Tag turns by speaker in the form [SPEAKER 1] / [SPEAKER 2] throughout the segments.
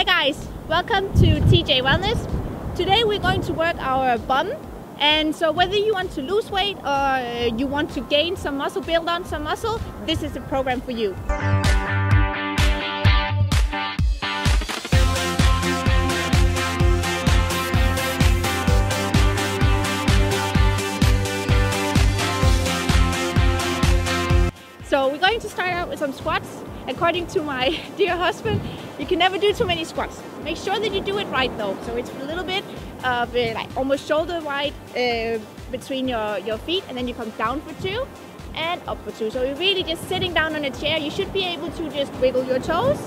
[SPEAKER 1] guys, welcome to TJ Wellness. Today we're going to work our bum, and so whether you want to lose weight or you want to gain some muscle, build on some muscle, this is the program for you. So we're going to start out with some squats. According to my dear husband, you can never do too many squats. Make sure that you do it right though. So it's a little bit of like almost shoulder wide between your feet, and then you come down for 2 and up for 2. So you're really just sitting down on a chair. You should be able to just wiggle your toes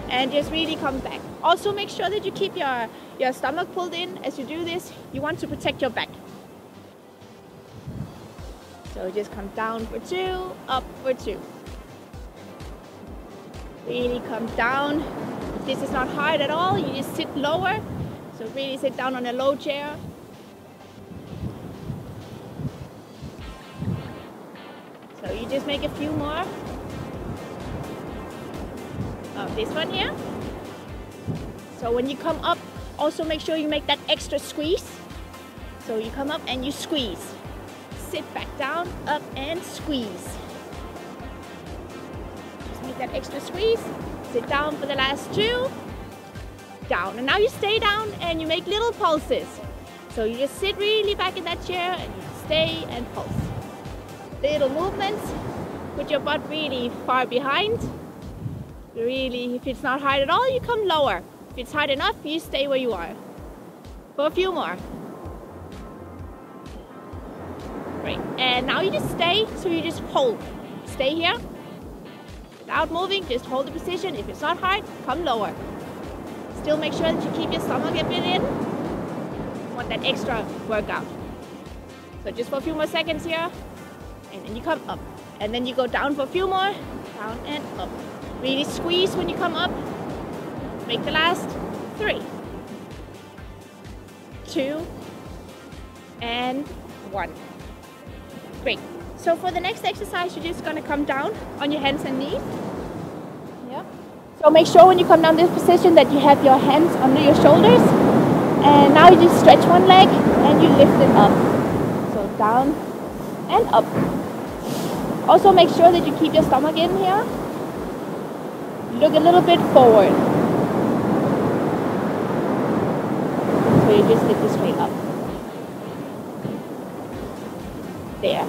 [SPEAKER 1] and just really come back. Also make sure that you keep your stomach pulled in as you do this. You want to protect your back. So just come down for 2, up for 2. Really come down. This is not hard at all. You just sit lower. So really sit down on a low chair. So you just make a few more of this one here. So when you come up, also make sure you make that extra squeeze. So you come up and you squeeze. Sit back down, up and squeeze. Just make that extra squeeze. Sit down for the last 2. Down. And now you stay down and you make little pulses. So you just sit really back in that chair and you stay and pulse. Little movements. Put your butt really far behind. Really, if it's not hard at all, you come lower. If it's hard enough, you stay where you are. For a few more. Great. And now you just stay, so you just hold. Stay here. Without moving, just hold the position. If it's not hard, come lower. Still make sure that you keep your stomach a bit in. You want that extra workout. So just for a few more seconds here. And then you come up. And then you go down for a few more. Down and up. Really squeeze when you come up. Make the last 3, 2, and 1. Great. So for the next exercise, you're just going to come down on your hands and knees. Yeah. So make sure when you come down this position that you have your hands under your shoulders. And now you just stretch one leg and you lift it up. So down and up. Also make sure that you keep your stomach in here. Look a little bit forward. So you just lift it straight up. There.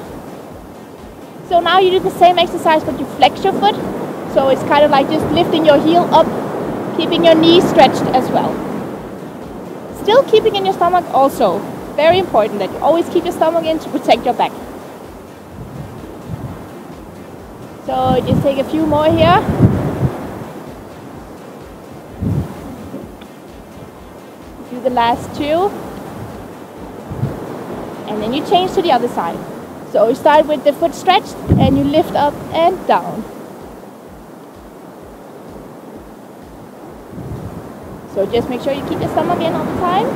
[SPEAKER 1] So now you do the same exercise, but you flex your foot. So it's kind of like just lifting your heel up, keeping your knees stretched as well. Still keeping in your stomach also. Very important that you always keep your stomach in to protect your back. So just take a few more here. Do the last 2. And then you change to the other side. So you start with the foot stretched and you lift up and down. So just make sure you keep your stomach in all the time.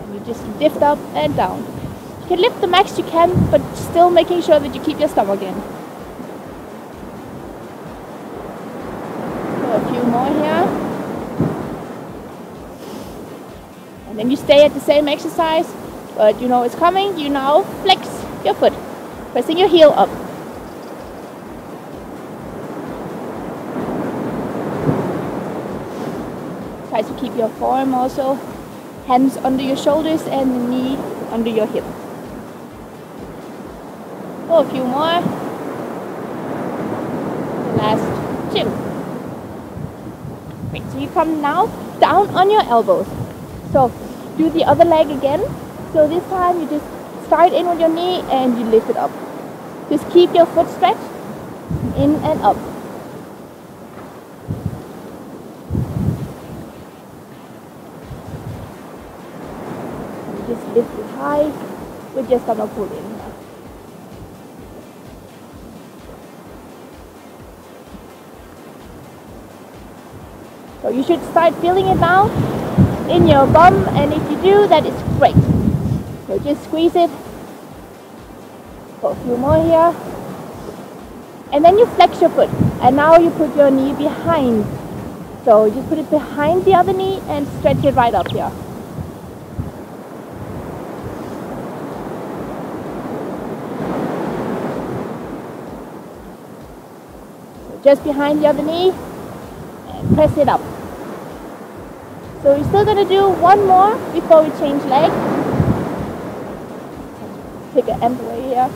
[SPEAKER 1] And you just lift up and down. You can lift the max you can, but still making sure that you keep your stomach in. So a few more here. And then you stay at the same exercise. But you know it's coming, you now flex your foot, pressing your heel up. Try to keep your forearm also, hands under your shoulders and the knee under your hip. Oh, a few more. The last 2. Great, so you come now down on your elbows. So do the other leg again. So this time you just start in with your knee and you lift it up. Just keep your foot stretched, in and up. You just lift it high with your stomach pulled in here. So you should start feeling it now in your bum, and if you do, that is great. So just squeeze it for a few more here. And then you flex your foot. And now you put your knee behind So you just put it behind the other knee and stretch it right up here. So just behind the other knee and press it up. So we're still going to do one more before we change leg. Take an end away here.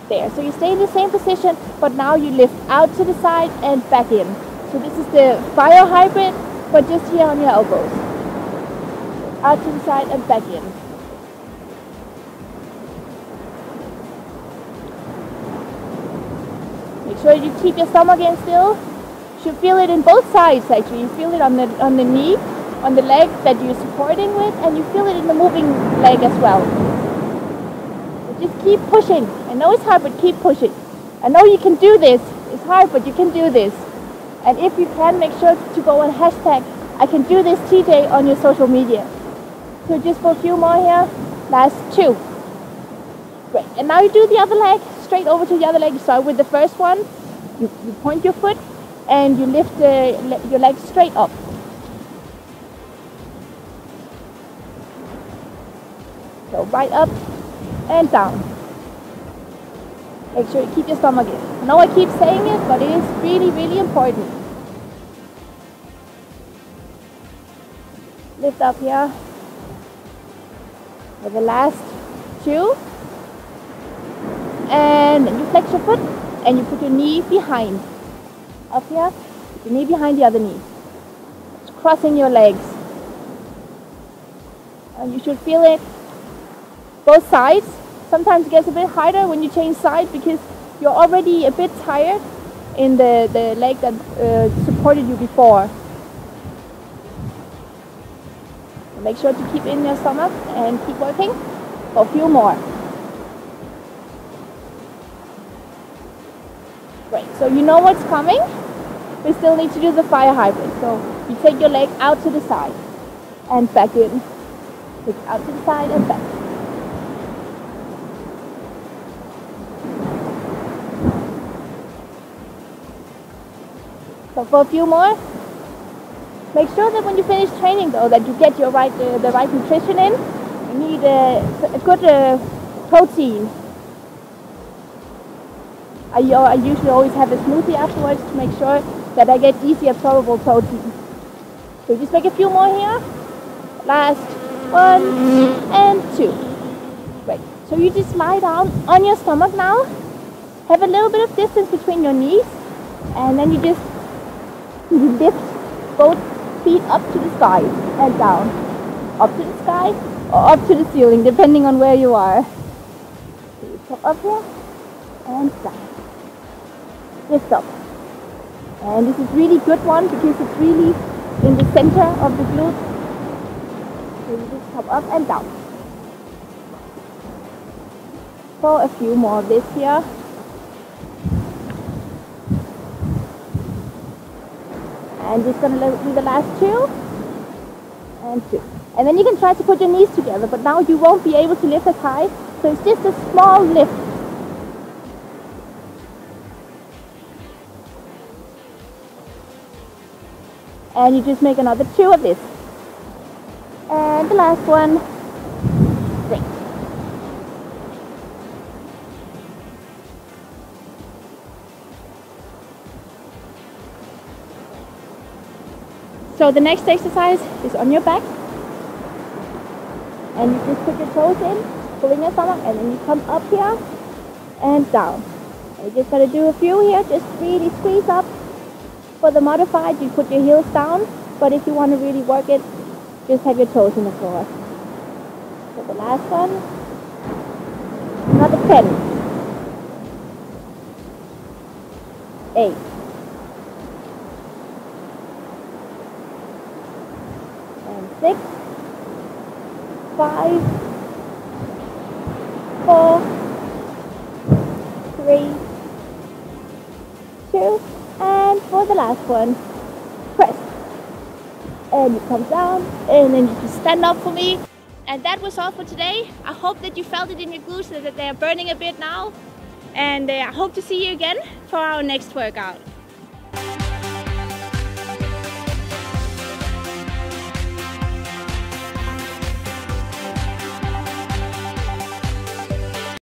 [SPEAKER 1] There. So you stay in the same position, but now you lift out to the side and back in. So this is the fire hybrid, but just here on your elbows. Out to the side and back in. Make sure you keep your stomach in still. You should feel it in both sides actually. You feel it on the knee, on the leg that you're supporting with, and you feel it in the moving leg as well. So just keep pushing. I know it's hard, but keep pushing. I know you can do this. It's hard, but you can do this. And if you can, make sure to go on hashtag I can do this TJ on your social media. So just for a few more here. Last 2. Great. And now you do the other leg. Straight over to the other leg. Start with the first one. You point your foot and you lift your leg straight up. So right up and down. Make sure you keep your stomach in. I know I keep saying it, but it is really, really important. Lift up here. For the last 2. And then you flex your foot and you put your knee behind. Up here, put your knee behind the other knee. It's crossing your legs. And you should feel it both sides. Sometimes it gets a bit harder when you change sides because you're already a bit tired in the leg that supported you before. So make sure to keep in your stomach and keep working for a few more. Great, so you know what's coming. We still need to do the fire hybrid. So you take your leg out to the side and back in. Take it out to the side and back. So for a few more, make sure that when you finish training though, that you get your the right nutrition in. You need a good protein. I usually always have a smoothie afterwards to make sure that I get easy absorbable protein. So just make a few more here. Last 1 and 2. Great. So you just lie down on your stomach now. Have a little bit of distance between your knees, and then you just lift both feet up to the sky and down. Up to the sky or up to the ceiling, depending on where you are. So you come up here and down. Lift up. And this is really good one because it's really in the center of the glute. So you just come up and down. For a few more of this here. And just going to do the last 2 and 2. And then you can try to put your knees together, but now you won't be able to lift as high. So it's just a small lift. And you just make another 2 of this. And the last one. Great. So the next exercise is on your back. And you just put your toes in, pulling your stomach, and then you come up here and down. And you just got to do a few here, just really squeeze up. For the modified, you put your heels down, but if you want to really work it, just have your toes in the floor. So the last one, another 10, 8, 6, 5, 4, 3, 2, and for the last one, press. And you come down, and then you just stand up for me. And that was all for today. I hope that you felt it in your glutes, that they are burning a bit now. And I hope to see you again for our next workout.